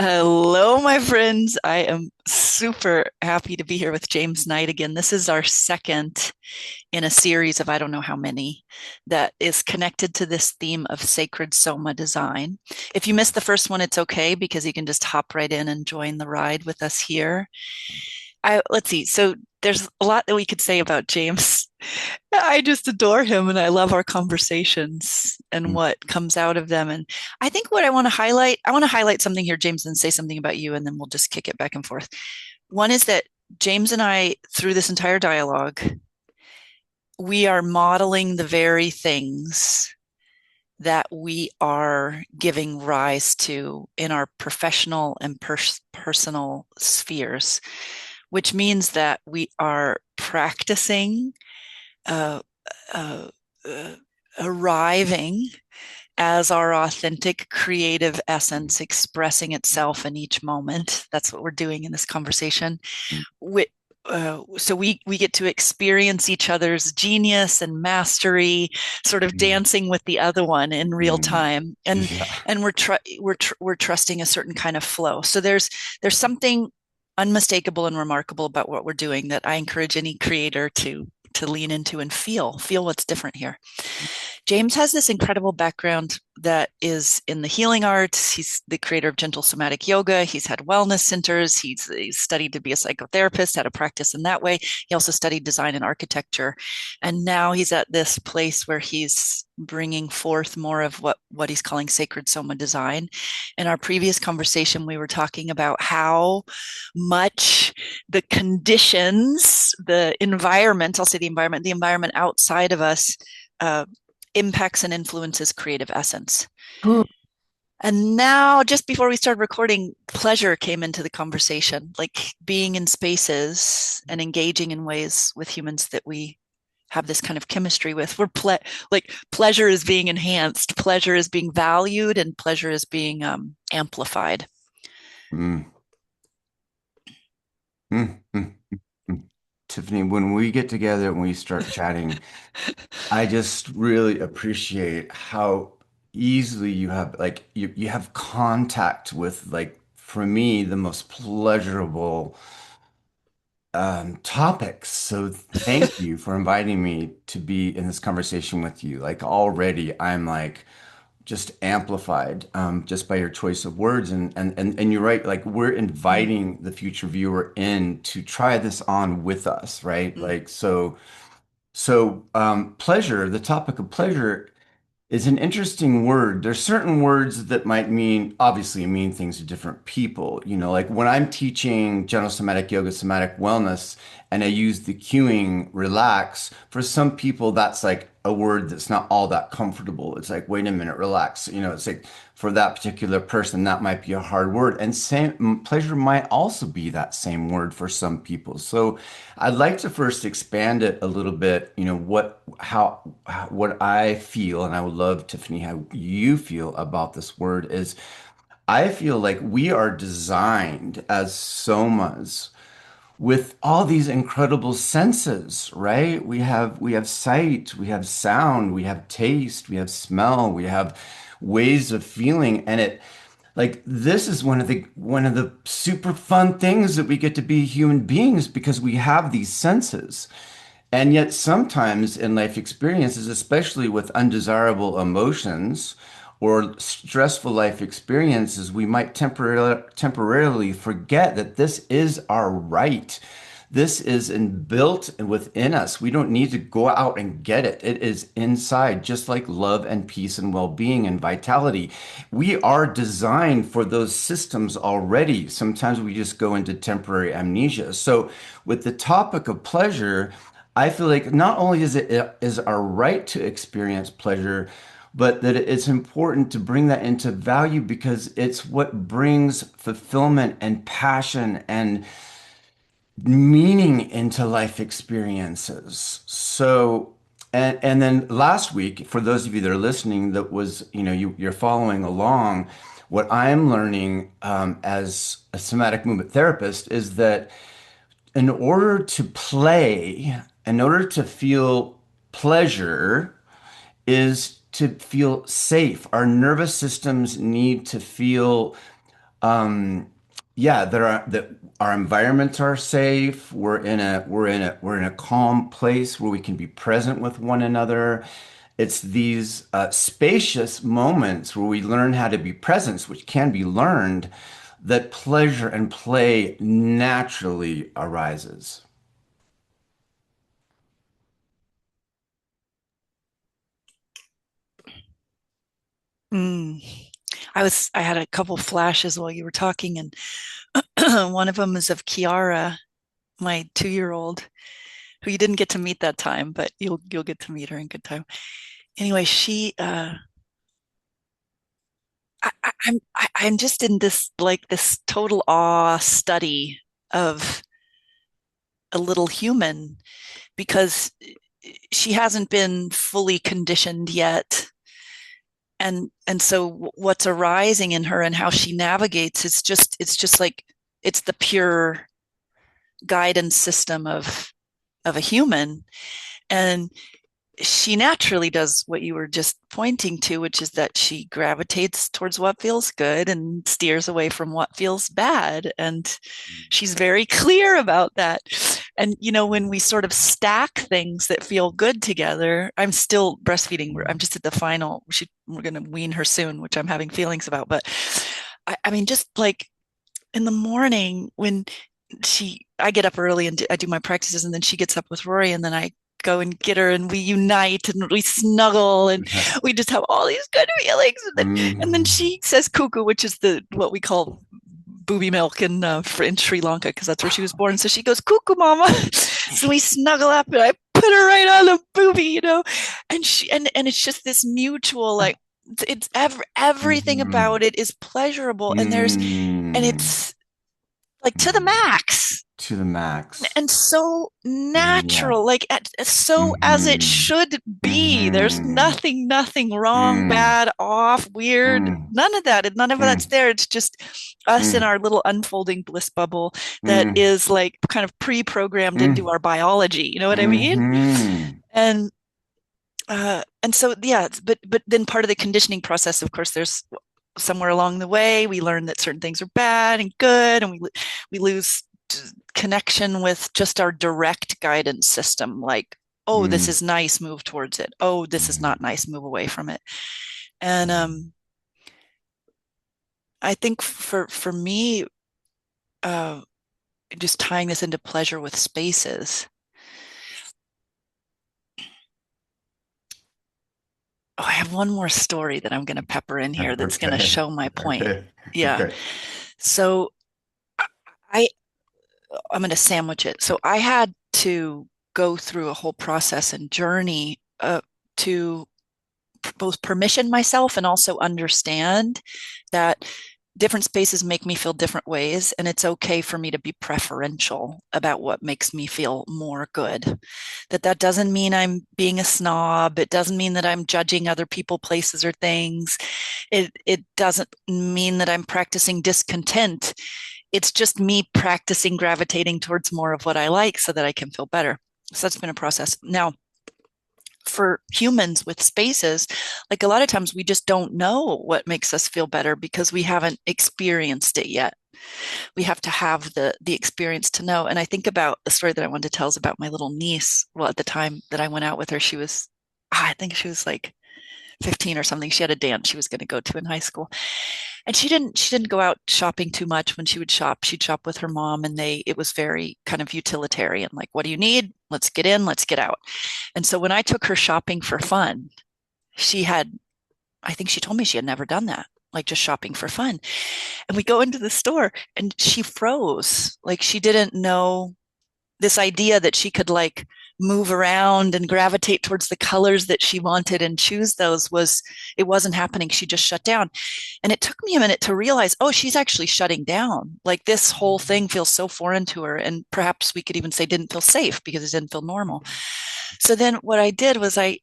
Hello, my friends. I am super happy to be here with James Knight again. This is our second in a series of I don't know how many that is connected to this theme of sacred soma design. If you missed the first one, it's okay because you can just hop right in and join the ride with us here. Let's see. So there's a lot that we could say about James. I just adore him and I love our conversations and what comes out of them. And I think what I want to highlight something here, James, and say something about you, and then we'll just kick it back and forth. One is that James and I, through this entire dialogue, we are modeling the very things that we are giving rise to in our professional and personal spheres, which means that we are practicing uh, uh, uh, arriving as our authentic creative essence expressing itself in each moment. That's what we're doing in this conversation. So we get to experience each other's genius and mastery, sort of dancing with the other one in real Mm. time, and Yeah. we're trusting a certain kind of flow. So there's something unmistakable and remarkable about what we're doing that I encourage any creator to lean into and feel what's different here. James has this incredible background that is in the healing arts. He's the creator of gentle somatic yoga. He's had wellness centers. He's studied to be a psychotherapist, had a practice in that way. He also studied design and architecture. And now he's at this place where he's bringing forth more of what he's calling sacred soma design. In our previous conversation, we were talking about how much the conditions, the environment, I'll say the environment outside of us, uh, impacts and influences creative essence. And now, just before we started recording, pleasure came into the conversation, like being in spaces and engaging in ways with humans that we have this kind of chemistry with. Like pleasure is being enhanced, pleasure is being valued, and pleasure is being amplified. Mm. Mm. Mm. Mm. Tiffany, when we get together and we start chatting, I just really appreciate how easily you have you have contact with for me the most pleasurable topics. So thank you for inviting me to be in this conversation with you. Like already I'm like just amplified just by your choice of words and you're right, like we're Mm, inviting the future viewer in to try this on with us, right? mm, Pleasure, the topic of pleasure is an interesting word. There's certain words that might obviously mean things to different people. You know, like when I'm teaching general somatic yoga, somatic wellness, and I use the cueing relax, for some people, that's like a word that's not all that comfortable. It's like, wait a minute, relax. You know, it's like for that particular person, that might be a hard word. And same pleasure might also be that same word for some people. So I'd like to first expand it a little bit, you know, what I feel, and I would love, Tiffany, how you feel about this word is I feel like we are designed as somas with all these incredible senses, right? We have sight, we have sound, we have taste, we have smell, we have ways of feeling, and it like this is one of the super fun things that we get to be human beings because we have these senses. And yet, sometimes in life experiences, especially with undesirable emotions or stressful life experiences, we might temporarily forget that this is our right. This is inbuilt within us. We don't need to go out and get it. It is inside, just like love and peace and well being and vitality. We are designed for those systems already. Sometimes we just go into temporary amnesia. So, with the topic of pleasure, I feel like not only is our right to experience pleasure, but that it's important to bring that into value because it's what brings fulfillment and passion and meaning into life experiences. And then last week, for those of you that are listening, that was, you know, you're following along, what I'm learning as a somatic movement therapist is that in order to play, in order to feel pleasure, is to feel safe. Our nervous systems need to feel um, yeah, that our environments are safe. We're in a calm place where we can be present with one another. It's these spacious moments where we learn how to be present, which can be learned, that pleasure and play naturally arises. Mm. I had a couple flashes while you were talking, and one of them is of Kiara, my 2 year old, who you didn't get to meet that time, but you'll get to meet her in good time. Anyway, I'm just in this like this total awe study of a little human because she hasn't been fully conditioned yet. And so what's arising in her and how she navigates, it's just like it's the pure guidance system of a human. And she naturally does what you were just pointing to, which is that she gravitates towards what feels good and steers away from what feels bad. And she's very clear about that. And, when we sort of stack things that feel good together, I'm still breastfeeding. I'm just at the final. We're going to wean her soon, which I'm having feelings about. But I mean, just like in the morning when I get up early and I do my practices, and then she gets up with Rory, and then I go and get her, and we unite and we snuggle, and we just have all these good feelings. And then Mm. she says cuckoo, which is what we call booby milk in Sri Lanka, because that's where she was born. So she goes cuckoo, mama. So we snuggle up, and I put her right on the booby. And it's just this mutual, like, everything Mhm. about it is pleasurable, and Mm. it's like to the Mm. max To the max. and so Yeah. natural, like so as it Mm-hmm. should be. There's Mm-hmm. nothing wrong, Mm. bad, off, weird, Mm. none of that. None of that's Mm. there. It's just us in Mm. our little unfolding bliss bubble that Mm. is like kind of pre-programmed into Mm. our biology. You know what I mean? Mm-hmm. And so yeah, but then part of the conditioning process, of course, there's somewhere along the way we learn that certain things are bad and good, and we lose connection with just our direct guidance system, like, oh, this Mm. is nice, move towards it. Oh, this is Mm. not nice, move away from it. And Mm. I think for me, uh, just tying this into pleasure with spaces. Oh, I have one more story that I'm going to pepper in here that's going to Okay. show my point. Okay. Yeah. Okay. So I I'm going to sandwich it. So I had to go through a whole process and journey to both permission myself and also understand that different spaces make me feel different ways, and it's okay for me to be preferential about what makes me feel more good. That doesn't mean I'm being a snob. It doesn't mean that I'm judging other people, places, or things. It doesn't mean that I'm practicing discontent. It's just me practicing gravitating towards more of what I like so that I can feel better. So that's been a process. Now, for humans with spaces, like a lot of times we just don't know what makes us feel better because we haven't experienced it yet. We have to have the experience to know. And I think about the story that I wanted to tell is about my little niece. Well, at the time that I went out with her, I think she was like 15 or something. She had a dance she was going to go to in high school. And she didn't go out shopping too much. When she would shop, she'd shop with her mom, and it was very kind of utilitarian, like, what do you need? Let's get in, let's get out. And so when I took her shopping for fun, she had I think she told me she had never done that, like just shopping for fun. And we go into the store, and she froze. Like she didn't know this idea that she could like move around and gravitate towards the colors that she wanted and choose those. It wasn't happening. She just shut down. And it took me a minute to realize, oh, she's actually shutting down. Like this whole thing feels so foreign to her. And perhaps we could even say didn't feel safe because it didn't feel normal. So then what I did was I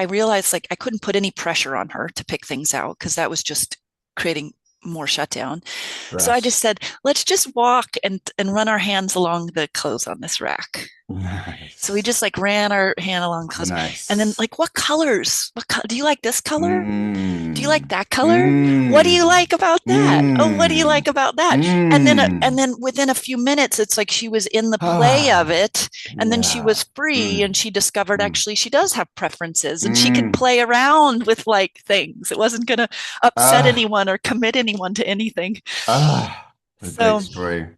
realized like I couldn't put any pressure on her to pick things out because that was just creating more shutdown. So I just Stress. said, let's just walk and run our hands along the clothes on this rack. So we Nice. just like ran our hand along clothes. And then Nice. like, what colors? Do you like this color? Do you like that color? What do you mm, like about that? Oh, what do you like mm, about that? And mm. then within a few minutes, it's like she was in the play of Ah, it, and then she yeah. was free, Mm, and she discovered mm, actually she does have preferences, and she could mm. play around with like things. It wasn't going to upset Ah, anyone or commit anyone to anything. what a great So story.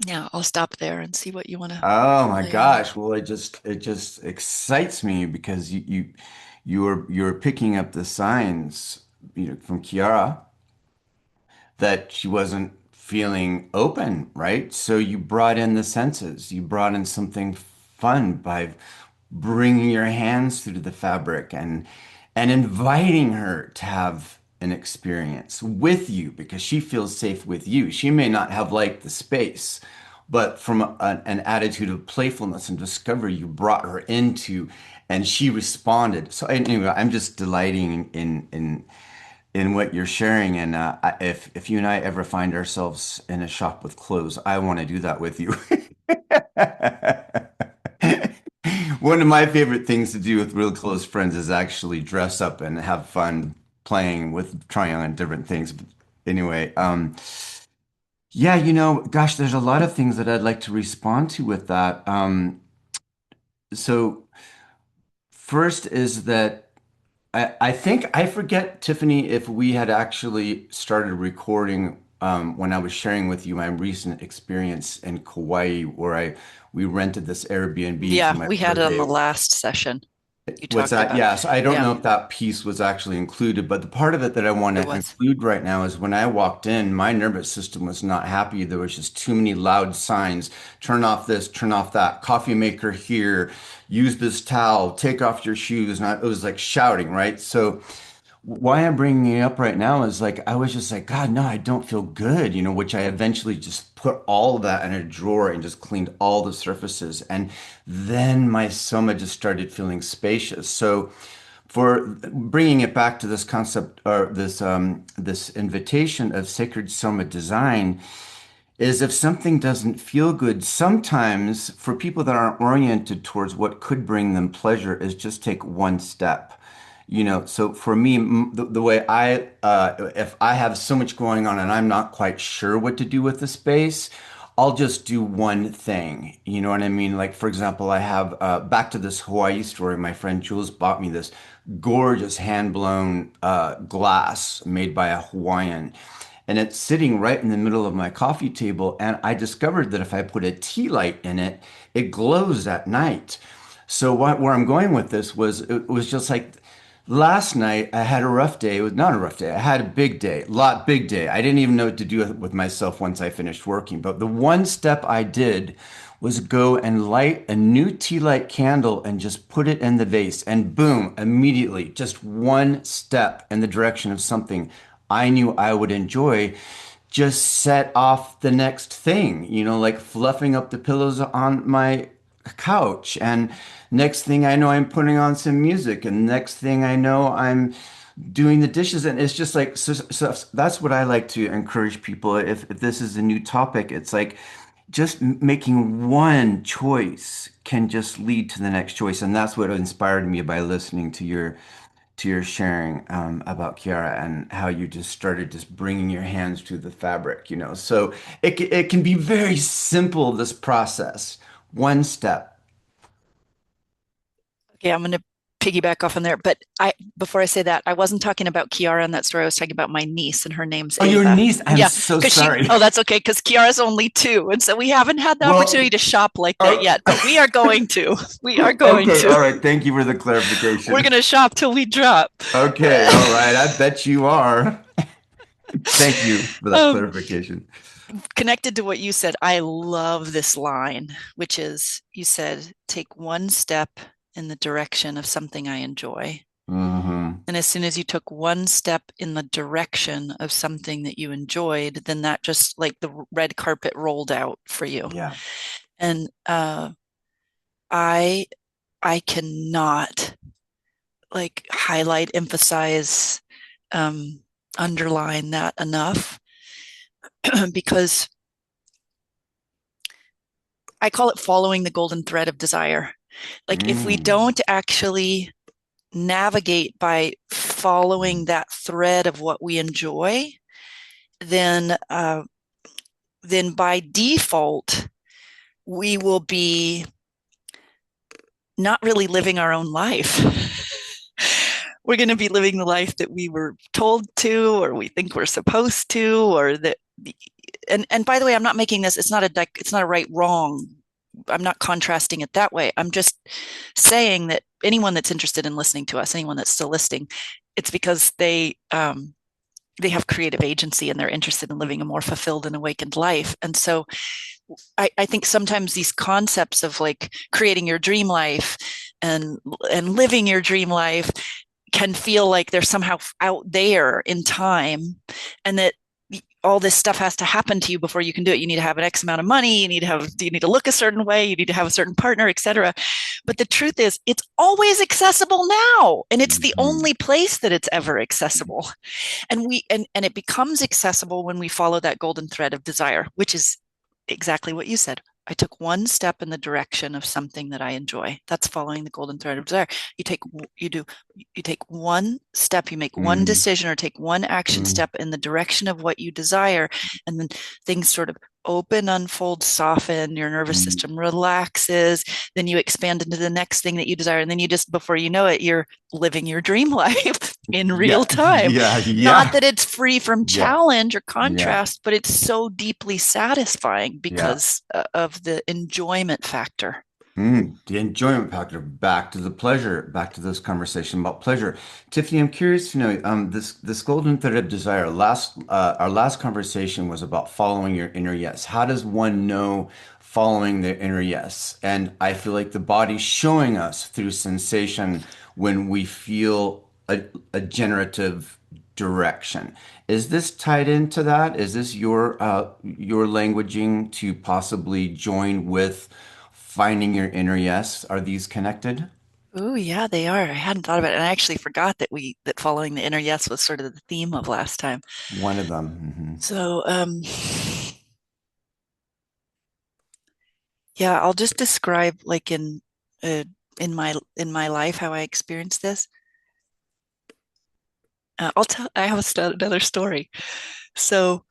yeah, I'll stop there and see what you want to Oh my lay on. gosh. Well, it just excites me because you're picking up the signs, from Kiara that she wasn't feeling open, right? So you brought in the senses. You brought in something fun by bringing your hands through the fabric and inviting her to have an experience with you because she feels safe with you. She may not have liked the space, but from an attitude of playfulness and discovery, you brought her into, and she responded. So anyway, I'm just delighting in what you're sharing. And if you and I ever find ourselves in a shop with clothes, I want to do that with you. One of my favorite things to do with real close friends is actually dress up and have fun playing with trying on different things. But anyway, yeah, gosh, there's a lot of things that I'd like to respond to with that. So first is that I think I forget, Tiffany, if we had actually started recording when I was sharing with you my recent experience in Kauai, where we rented this Airbnb for Yeah, my we had it on the birthday. last session. You What's talked that? about it. Yeah, so I don't Yeah, know if that piece was actually included, but the part of it that I want it to was. include right now is when I walked in, my nervous system was not happy. There was just too many loud signs. Turn off this, turn off that. Coffee maker here. Use this towel. Take off your shoes. And it was like shouting, right? So why I'm bringing it up right now is like I was just like, God, no, I don't feel good, which I eventually just put all of that in a drawer and just cleaned all the surfaces. And then my soma just started feeling spacious. So for bringing it back to this concept or this invitation of sacred soma design is if something doesn't feel good, sometimes for people that aren't oriented towards what could bring them pleasure is just take one step. So for me, the way if I have so much going on and I'm not quite sure what to do with the space, I'll just do one thing. You know what I mean? Like, for example, I have, back to this Hawaii story, my friend Jules bought me this gorgeous hand-blown glass made by a Hawaiian. And it's sitting right in the middle of my coffee table. And I discovered that if I put a tea light in it, it glows at night. So where I'm going with this was it was just like last night I had a rough day. It was not a rough day. I had a big day, big day. I didn't even know what to do with myself once I finished working. But the one step I did was go and light a new tea light candle and just put it in the vase. And boom, immediately, just one step in the direction of something I knew I would enjoy just set off the next thing, like fluffing up the pillows on my couch. And next thing I know, I'm putting on some music. And next thing I know, I'm doing the dishes. And it's just like, so that's what I like to encourage people. If this is a new topic, it's like just making one choice can just lead to the next choice. And that's what inspired me by listening to your sharing about Kiara and how you just started just bringing your hands to the fabric. So it can be very simple, this process, one step. Okay, I'm going to piggyback off on there. But before I say that, I wasn't talking about Kiara in that story. I was talking about my niece, and her name's Oh, your Ava. niece, I'm Yeah, so because sorry. oh, that's okay, because Kiara's only 2. And so we haven't had the opportunity Well, to shop like that uh, yet, but we are going to. We are going okay, to. all right. Thank you for the We're clarification. going to shop till we drop. Okay, all right. I bet you are. Thank you for that um, clarification. Connected to what you said, I love this line, which is you said, take one step in the direction of something I enjoy. Hmm. And as soon as you took one step in the direction of something that you enjoyed, then that just like the red carpet rolled out for you. Yeah. And I I cannot like highlight, emphasize, um, underline that enough because I call it following the golden thread of desire. Like if we Mm. don't actually navigate by following that thread of what we enjoy, then then by default we will be not really living our own life. We're going to be living the life that we were told to, or we think we're supposed to, or that. And by the way, I'm not making this. It's not a right wrong. I'm not contrasting it that way. I'm just saying that anyone that's interested in listening to us, anyone that's still listening, it's because they have creative agency and they're interested in living a more fulfilled and awakened life. And so I think sometimes these concepts of like creating your dream life and living your dream life can feel like they're somehow out there in time, and that all this stuff has to happen to you before you can do it. You need to have an X amount of money. You need to look a certain way. You need to have a certain partner, etc. But the truth is, it's always accessible now, and it's the Mhm. only place that it's ever accessible. And it becomes accessible when we follow that golden thread of desire, which is exactly what you said. I took one step in the direction of something that I enjoy. That's following the golden thread of desire. You take you do you take one step, you make one Mhm. decision or take one action Mhm. step in the direction of what you desire, and then things sort of open, unfold, soften, your nervous Mhm. system relaxes, then you expand into the next thing that you desire, and then you just before you know it, you're living your dream life in real Yeah, time. yeah, Not yeah, that it's free from yeah, challenge or yeah, contrast, but it's so deeply satisfying yeah. because of the enjoyment factor. The enjoyment factor, back to the pleasure, back to this conversation about pleasure. Tiffany, I'm curious to know, this golden thread of desire. Our last conversation was about following your inner yes. How does one know following their inner yes? And I feel like the body's showing us through sensation when we feel a generative direction. Is this tied into that? Is this your languaging to possibly join with finding your inner yes? Are these connected? Oh yeah, they are. I hadn't thought about it, and I actually forgot that following the inner yes was sort of the theme of last time. One of them. So yeah, I'll just describe like uh, in my life how I experienced this. I'll tell. I have another story. So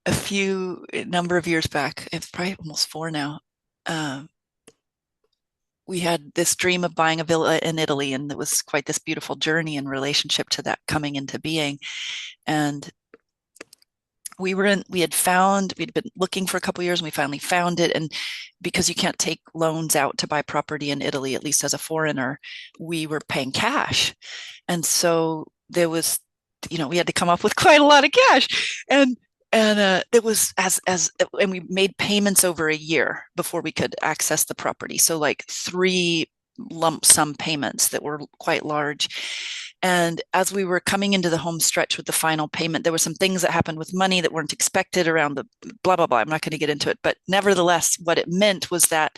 a number of years back, it's probably almost four now. Um, we had this dream of buying a villa in Italy, and it was quite this beautiful journey in relationship to that coming into being. And we'd been looking for a couple of years, and we finally found it. And because you can't take loans out to buy property in Italy, at least as a foreigner, we were paying cash. And so there was, we had to come up with quite a lot of cash. And it was and we made payments over a year before we could access the property. So like three lump sum payments that were quite large. And as we were coming into the home stretch with the final payment, there were some things that happened with money that weren't expected around the blah, blah, blah. I'm not going to get into it. But nevertheless, what it meant was that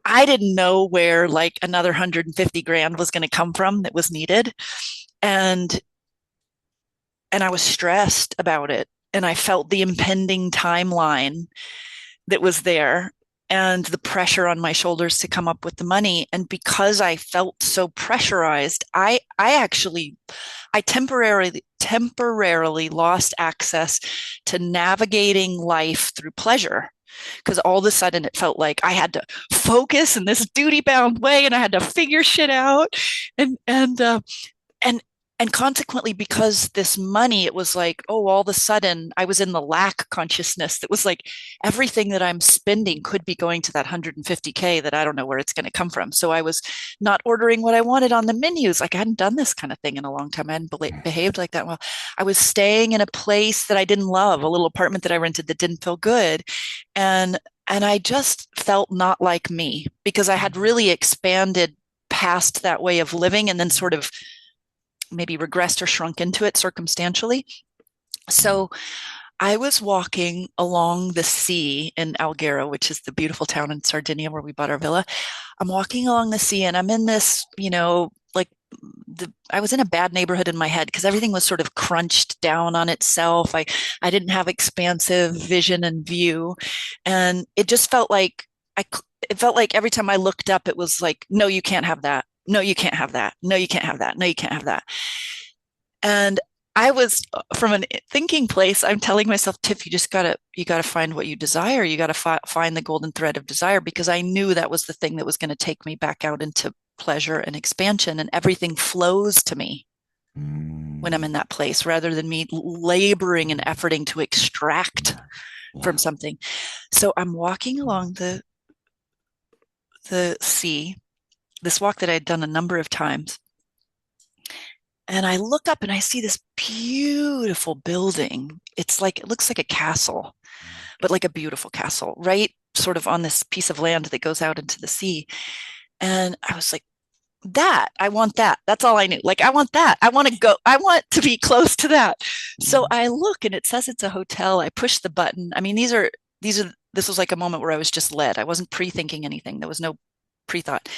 I didn't know where like another 150 grand was going to come from that was needed. And I was stressed about it. And I felt the impending timeline that was there and the pressure on my shoulders to come up with the money. And because I felt so pressurized, I temporarily lost access to navigating life through pleasure, because all of a sudden it felt like I had to focus in this duty bound way and I had to figure shit out. And and uh, and and consequently, because this money, it was like, oh, all of a sudden I was in the lack consciousness that was like everything that I'm spending could be going to that 150K that I don't know where it's going to come from. So I was not ordering what I wanted on the menus. Like I hadn't done this kind of thing in a long time. I hadn't behaved like that. Well, I was staying in a place that I didn't love, a little apartment that I rented that didn't feel good. And I just felt not like me because I had really expanded past that way of living and then sort of maybe regressed or shrunk into it circumstantially. So I was walking along the sea in Alghero, which is the beautiful town in Sardinia where we bought our villa. I'm walking along the sea and I'm in this, like I was in a bad neighborhood in my head because everything was sort of crunched down on itself. I didn't have expansive vision and view. And it just felt like it felt like every time I looked up, it was like, no, you can't have that. no, you can't have that. No, you can't have that. No, you can't have that. And I was from a thinking place, I'm telling myself, Tiff, you gotta find what you desire. You gotta find the golden thread of desire, because I knew that was the thing that was going to take me back out into pleasure and expansion, and everything flows to me when I'm Mm, in that place, rather than me laboring and efforting to extract yeah, from yeah. something. So I'm walking along the sea, this walk that I'd done a number of times. And I look up and I see this beautiful building. It looks like a castle, but like a beautiful castle, right? Sort of on this piece of land that goes out into the sea. And I was like, I want that. That's all I knew. Like, I want that. I want to go. I want to be close to that. So I look and it says it's a hotel. I push the button. I mean, this was like a moment where I was just led. I wasn't pre thinking anything. There was no pre thought.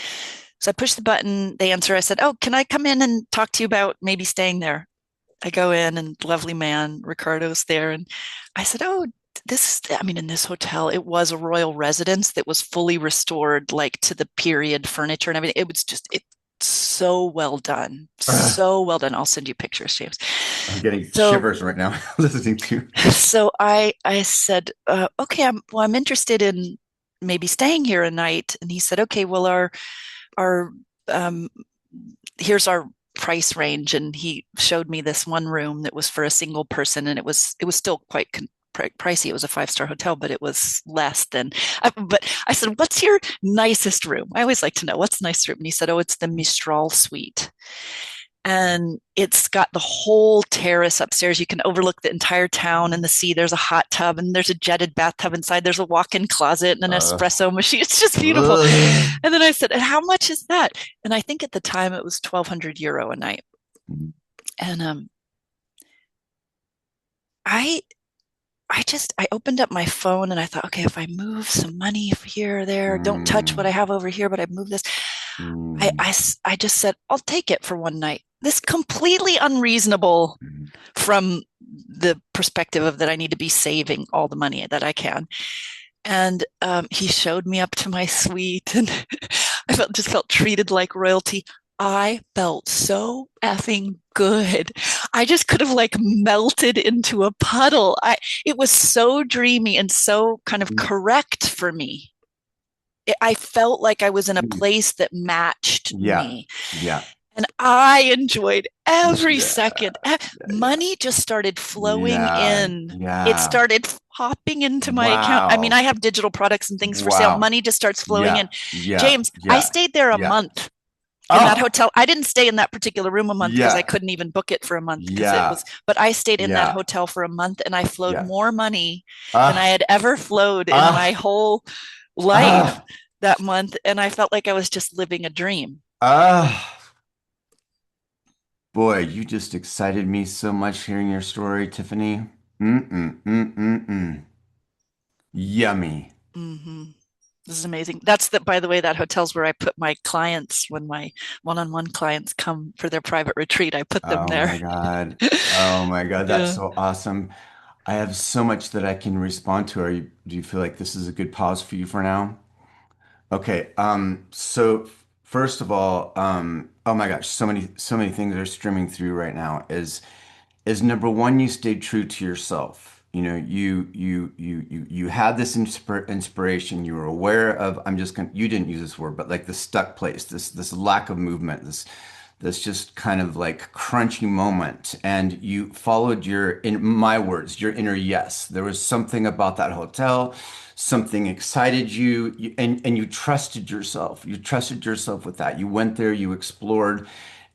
So I push the button. They answer. I said, "Oh, can I come in and talk to you about maybe staying there?" I go in and lovely man, Ricardo's there. And I said, "Oh, I mean, in this hotel, it was a royal residence that was fully restored, like to the period furniture and everything. It so well done. Ugh, So well done. I'll send you pictures, James. I'm getting So, shivers right now listening to. I said, okay, I'm interested in maybe staying here a night. And he said, okay, well, our, um, here's our price range. And he showed me this one room that was for a single person, and it was still quite pricey. It was a five-star hotel, but it was less than. But I said, "What's your nicest room?" I always like to know what's the nicest room. And he said, "Oh, it's the Mistral suite." And it's got the whole terrace upstairs. You can overlook the entire town and the sea. There's a hot tub and there's a jetted bathtub inside. There's a walk-in closet and an Uh, espresso machine. It's just beautiful. ugh. And then I said, "And how much is that?" And I think at the time it was 1,200 euro a night. And I I opened up my phone and I thought, okay, if I move some money here or there, don't touch what I Mm, have over here, but I move this. mm, I just said, I'll take it for one night. This completely unreasonable mm. from the perspective of that I need to be saving all the money that I can. And he showed me up to my suite, and just felt treated like royalty. I felt so effing good. I just could have like melted into a puddle. It was so dreamy and so kind of correct for me. I felt like I was in a place that matched Yeah, me. yeah, And I enjoyed every yeah, second. yeah, Money just started flowing yeah, in. It yeah. started popping into my account. I mean, I Wow, have digital products and things for sale. wow. Money just starts flowing in. Yeah, yeah, James, I yeah, stayed there a yeah. month in that Oh, hotel. I didn't stay in that particular room a month because I yeah, couldn't even book it for a month because it yeah, was, but I stayed in that yeah, hotel for a month and I flowed yeah. more money than I Ah, had ever flowed in my ah, whole life ah, that month. And I felt like I was just living a dream. ah. Boy, you just excited me so much hearing your story, Tiffany. Mm-mm. Yummy. Mm-hmm. This is amazing. That's the, by the way, that hotel's where I put my clients when my one-on-one clients come for their private retreat. I put them Oh there. my God. Oh my God. That's Yeah. so awesome. I have so much that I can respond to. Do you feel like this is a good pause for you for now? Okay. So first of all, oh my gosh, so many things are streaming through right now. Is number one, you stayed true to yourself. You know, you had this inspiration. You were aware of, you didn't use this word, but like the stuck place, this lack of movement, this just kind of like crunchy moment. And you followed in my words, your inner yes. There was something about that hotel, something excited and you trusted yourself. You trusted yourself with that. You went there, you explored,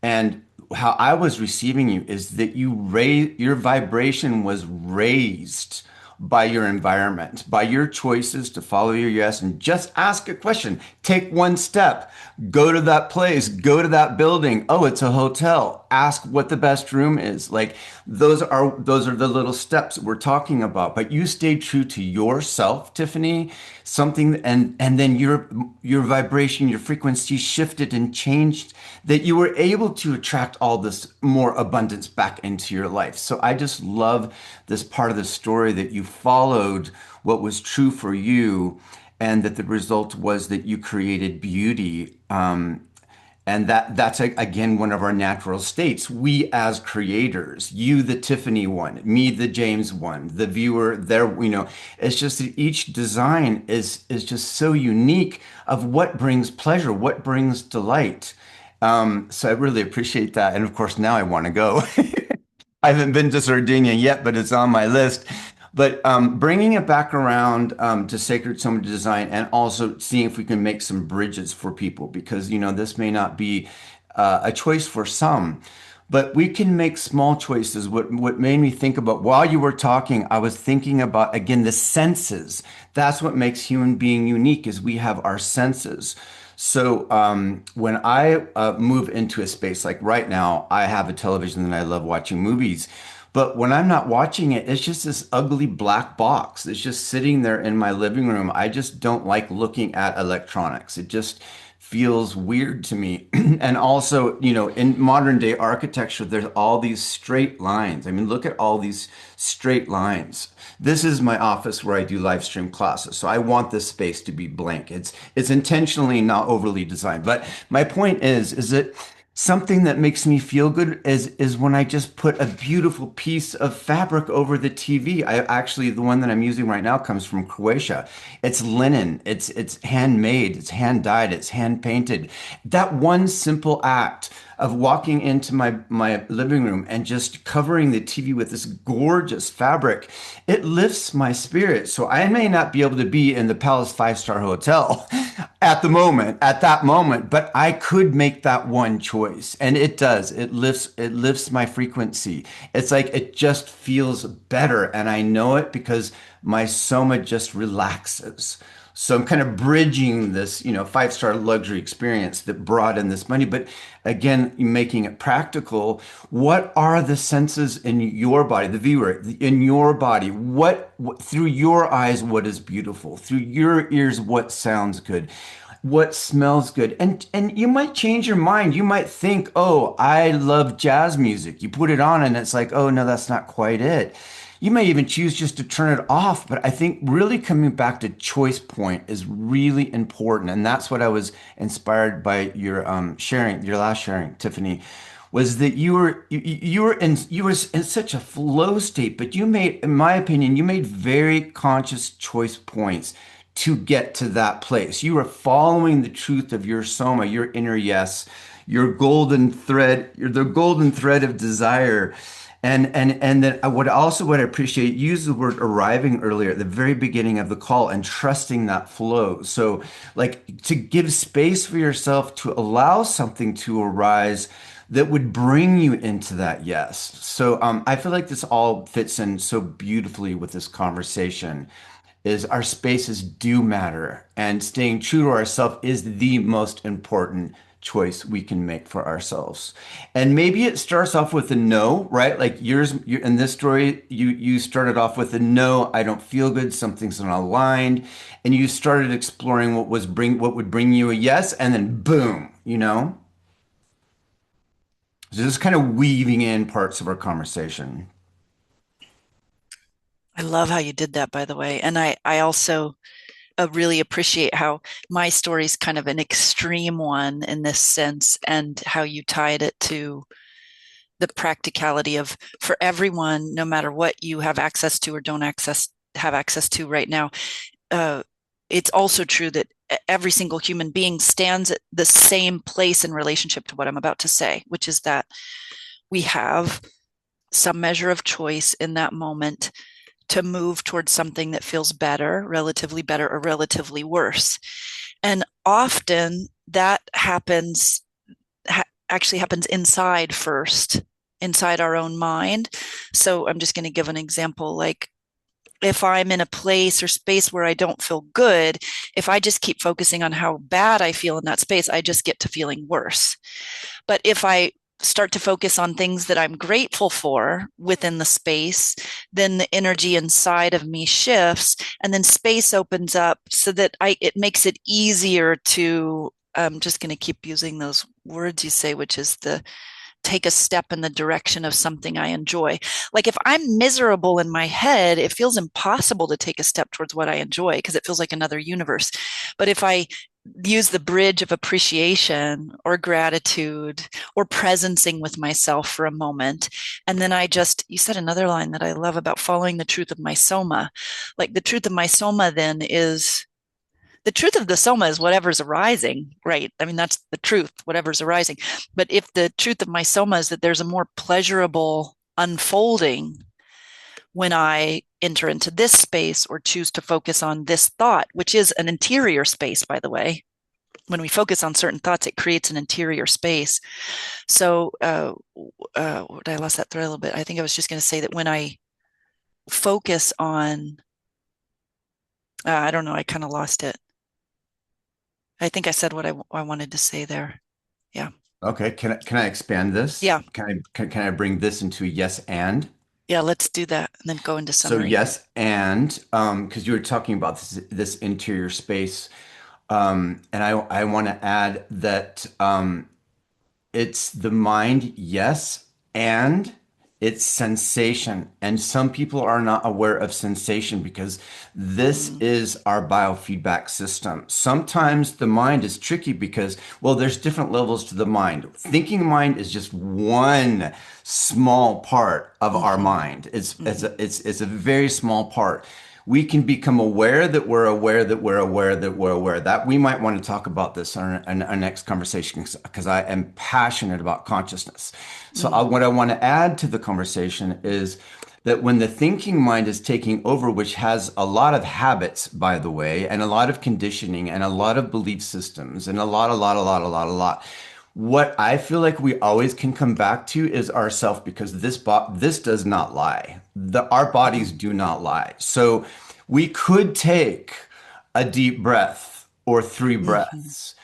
and how I was receiving you is that your vibration was raised by your environment, by your choices to follow your yes and just ask a question. Take one step. Go to that place, go to that building. Oh, it's a hotel. Ask what the best room is. Like those are the little steps we're talking about. But you stayed true to yourself, Tiffany. Something and then your vibration, your frequency shifted and changed that you were able to attract all this more abundance back into your life. So I just love this part of the story that you followed what was true for you and that the result was that you created beauty. And that's again one of our natural states. We as creators, you the Tiffany one, me the James one, the viewer there, it's just that each design is just so unique of what brings pleasure, what brings delight. So I really appreciate that. And of course, now I want to go. I haven't been to Sardinia yet, but it's on my list. But bringing it back around to Sacred Soma Design and also seeing if we can make some bridges for people because, this may not be a choice for some, but we can make small choices. What made me think about while you were talking, I was thinking about, again, the senses. That's what makes human being unique is we have our senses. So when I move into a space like right now, I have a television and I love watching movies. But when I'm not watching it, it's just this ugly black box. It's just sitting there in my living room. I just don't like looking at electronics. It just feels weird to me. And also, in modern day architecture, there's all these straight lines. I mean, look at all these straight lines. This is my office where I do live stream classes. So I want this space to be blank. It's intentionally not overly designed. But my point is that something that makes me feel good is when I just put a beautiful piece of fabric over the TV. I actually the one that I'm using right now comes from Croatia. It's linen. It's handmade. It's hand dyed. It's hand painted. That one simple act of walking into my living room and just covering the TV with this gorgeous fabric, it lifts my spirit. So I may not be able to be in the Palace five-star hotel at that moment, but I could make that one choice. And it does. It lifts my frequency. It's like it just feels better. And I know it because my soma just relaxes. So I'm kind of bridging this, five-star luxury experience that brought in this money. But again, making it practical. What are the senses in your body, the viewer, in your body? What through your eyes, what is beautiful? Through your ears, what sounds good? What smells good? And you might change your mind. You might think, "Oh, I love jazz music." You put it on and it's like, "Oh, no, that's not quite it." You may even choose just to turn it off, but I think really coming back to choice point is really important. And that's what I was inspired by your sharing, your last sharing, Tiffany, was that you were in such a flow state, but you made, in my opinion, you made very conscious choice points to get to that place. You were following the truth of your soma, your inner yes, your golden thread, the golden thread of desire. And then what I appreciate, you used the word arriving earlier at the very beginning of the call and trusting that flow. So like to give space for yourself to allow something to arise that would bring you into that yes. So I feel like this all fits in so beautifully with this conversation is our spaces do matter and staying true to ourselves is the most important choice we can make for ourselves. And maybe it starts off with a no, right? Like in this story, you started off with a no, I don't feel good, something's not aligned, and you started exploring what would bring you a yes, and then boom, So just kind of weaving in parts of our conversation. I love how you did that, by the way. And I also really appreciate how my story is kind of an extreme one in this sense, and how you tied it to the practicality of for everyone, no matter what you have access to or don't have access to right now. Uh, it's also true that every single human being stands at the same place in relationship to what I'm about to say, which is that we have some measure of choice in that moment to move towards something that feels better, or relatively worse. And often that actually happens inside first, inside our own mind. So I'm just going to give an example. Like if I'm in a place or space where I don't feel good, if I just keep focusing on how bad I feel in that space, I just get to feeling worse. But if I start to focus on things that I'm grateful for within the space, then the energy inside of me shifts, and then space opens up so that it makes it easier to, I'm just going to keep using those words you say, which is the take a step in the direction of something I enjoy. Like if I'm miserable in my head, it feels impossible to take a step towards what I enjoy because it feels like another universe. But if I use the bridge of appreciation or gratitude or presencing with myself for a moment. And then you said another line that I love about following the truth of my soma. Like the truth of my soma then is the truth of the soma is whatever's arising, right? I mean, that's the truth, whatever's arising. But if the truth of my soma is that there's a more pleasurable unfolding when I enter into this space or choose to focus on this thought, which is an interior space, by the way. When we focus on certain thoughts, it creates an interior space. So, I lost that thread a little bit. I think I was just going to say that when I focus on, I don't know, I kind of lost it. I think I said what I wanted to say there. Yeah. Okay, can I expand this? Yeah. Can I bring this into a yes and? Yeah. Let's do that and then go into So summary. yes and because you were talking about this interior space, and I want to add that it's the mind, yes, and it's sensation. And some people are not aware of sensation because this Mm, is our biofeedback system. Sometimes the mind is tricky because, well, there's different levels to the mind. Thinking mind is just one small part of our mm-hmm, mind. mm-hmm. It's a very small part. We can become aware that we're aware that we're aware that we're aware that we might want to talk about this on our next conversation because I am passionate about consciousness. So Mm, what I want to add to the conversation is that when the thinking mind is taking over, which has a lot of habits, by the way, and a lot of conditioning and a lot of belief systems and a lot. What I feel like we always can come back to is ourself because this does not lie. Our mm-hmm, bodies do not lie. So we could take a deep breath or three mm-hmm. breaths.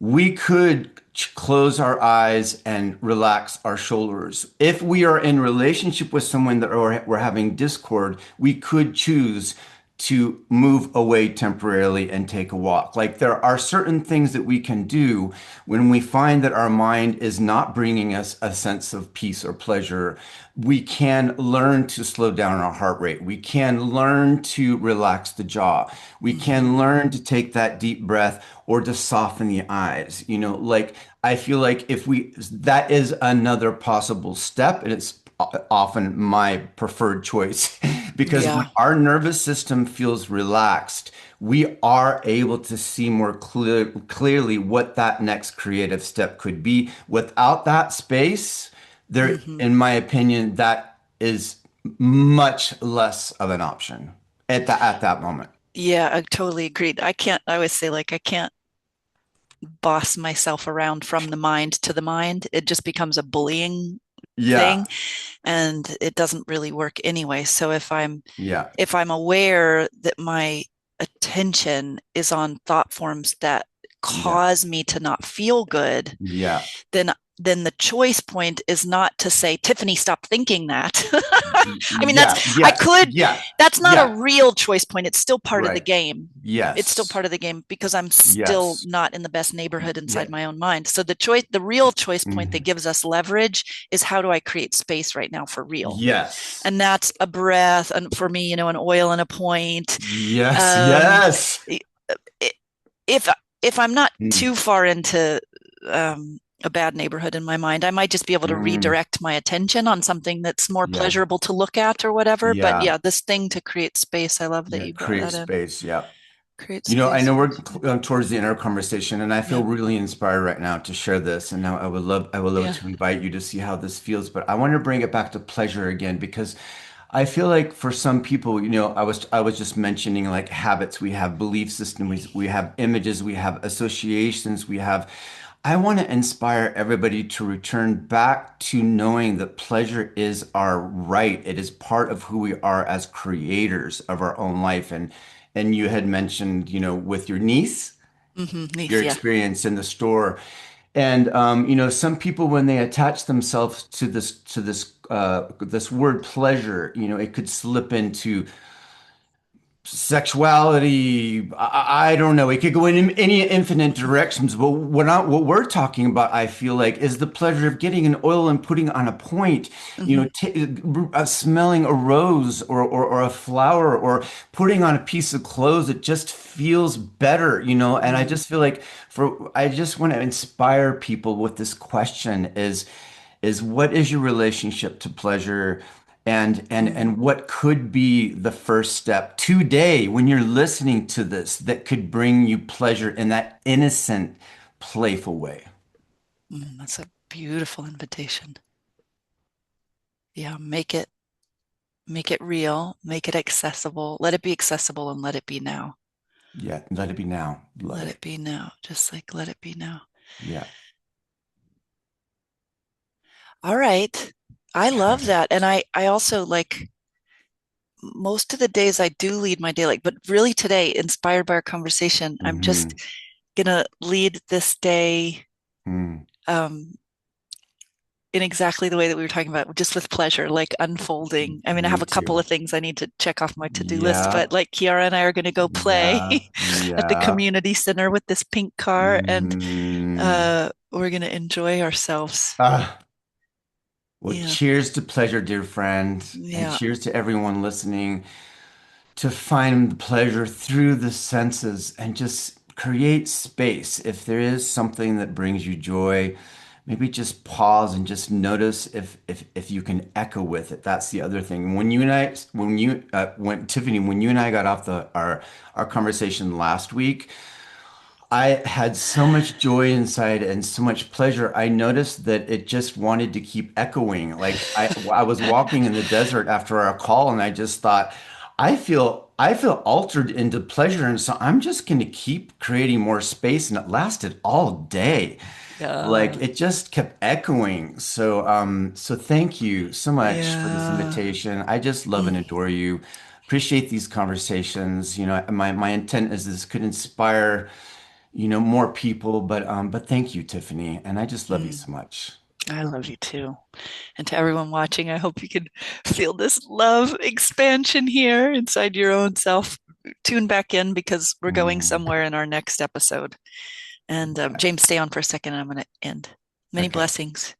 We could close our eyes and relax our shoulders. If we are in relationship with someone that we're having discord, we could choose to move away temporarily and take a walk. Like there are certain things that we can do when we find that our mind is not bringing us a sense of peace or pleasure. We can learn to slow down our heart rate. We can learn to relax the jaw. We Mm-hmm. can learn to take that deep breath or to soften the eyes. Like I feel like that is another possible step, and it's often my preferred choice because when Yeah. our nervous system feels relaxed, we are able to see more clearly what that next creative step could be. Without that space, Mm-hmm. in my opinion, that is much less of an option at that moment. Yeah, I totally agreed. I always say, like, I can't boss myself around from the mind to the mind. It just becomes a bullying Yeah, thing and it doesn't really work anyway. So yeah, if I'm aware that my attention is on thought forms that yeah, cause me to not feel good, yeah, then the choice point is not to say, Tiffany, stop thinking that. I mean, yeah, yeah, yeah, that's not a yeah. real choice point. It's still part of the Right. game. It's still Yes. part of the game because I'm still Yes. not in the best neighborhood Yeah. inside my own mind. So the real choice point that Mhm. gives us leverage is, how do I create space right now for real? Yes. And that's a breath, and for me, an oil and a point. Yes. Um, Yes. if if I'm not Mm. too far into a bad neighborhood in my mind, I might just be able to Mm. redirect my attention on something that's more Yeah. pleasurable to look at or whatever. But Yeah. yeah, this thing to create space, I love that Yeah. you brought Create that in. space. Yeah. Create I space. know we're towards the end of our conversation, and I feel Yeah, really inspired right now to share this. And now I would love yeah. to invite you to see how this feels. But I want to bring it back to pleasure again because I feel like for some people, I was just mentioning like habits. We have belief systems, we have images, we have associations, we have. I want to inspire everybody to return back to knowing that pleasure is our right. It is part of who we are as creators of our own life. And you had mentioned, with your niece, Mm-hmm. your Nice. Yeah. experience in the store. And some people when they attach themselves to this word pleasure, it could slip into sexuality. I don't know. It could go in any infinite directions. But what we're talking about, I feel like, is the pleasure of getting an oil and putting on a point. You Mm-hmm. know, t smelling a rose or a flower or putting on a piece of clothes. It just feels better, you know. And I Mm-hmm. just feel like I just want to inspire people with this question is what is your relationship to pleasure Mm-hmm. and what could be the first step today when you're listening to this that could bring you pleasure in that innocent, playful way? That's a beautiful invitation. Yeah, make it real, make it accessible. Let it be accessible and let it be now. Yeah, let it be now. Love Let it. it be now. Just like let it be now. Yeah. All right. I love that. And I also like most of the days I do lead my day like, but really today, inspired by our conversation, I'm just Hmm. gonna lead this day Hmm. um in exactly the way that we were talking about, just with pleasure, like unfolding. I mean, I have Me a couple too. of things I need to check off my to-do list, Yeah. but like Kiara and I are going to go play Yeah. at the Yeah. community center with this pink car, and Hmm. we're going to enjoy ourselves. Ah. Well, Yeah, cheers to pleasure, dear friend, and yeah, cheers to everyone listening, to find the pleasure through the senses and just create space. If there is something that brings you joy, maybe just pause and just notice if you can echo with it. That's the other thing. When Tiffany, when you and I got off the our conversation last week, I had so much joy inside and so much pleasure. I noticed that it just wanted to keep echoing. Like I was walking in the desert after our call, and I just thought, I feel altered into pleasure, and so I'm just going to keep creating more space. And it lasted all day. Like yeah, it just kept echoing. So thank you so much for this yeah. invitation. I just love and Mm, adore you. Appreciate these conversations. You know, my intent is this could inspire more people, but thank you, Tiffany, and I just love you mm. so much. I love you too. And to everyone watching, I hope you can feel this love expansion here inside your own self. Tune back in because we're going Mm, somewhere in our next episode. And yeah. James, stay on for a second. And I'm going to end. Many Okay. blessings.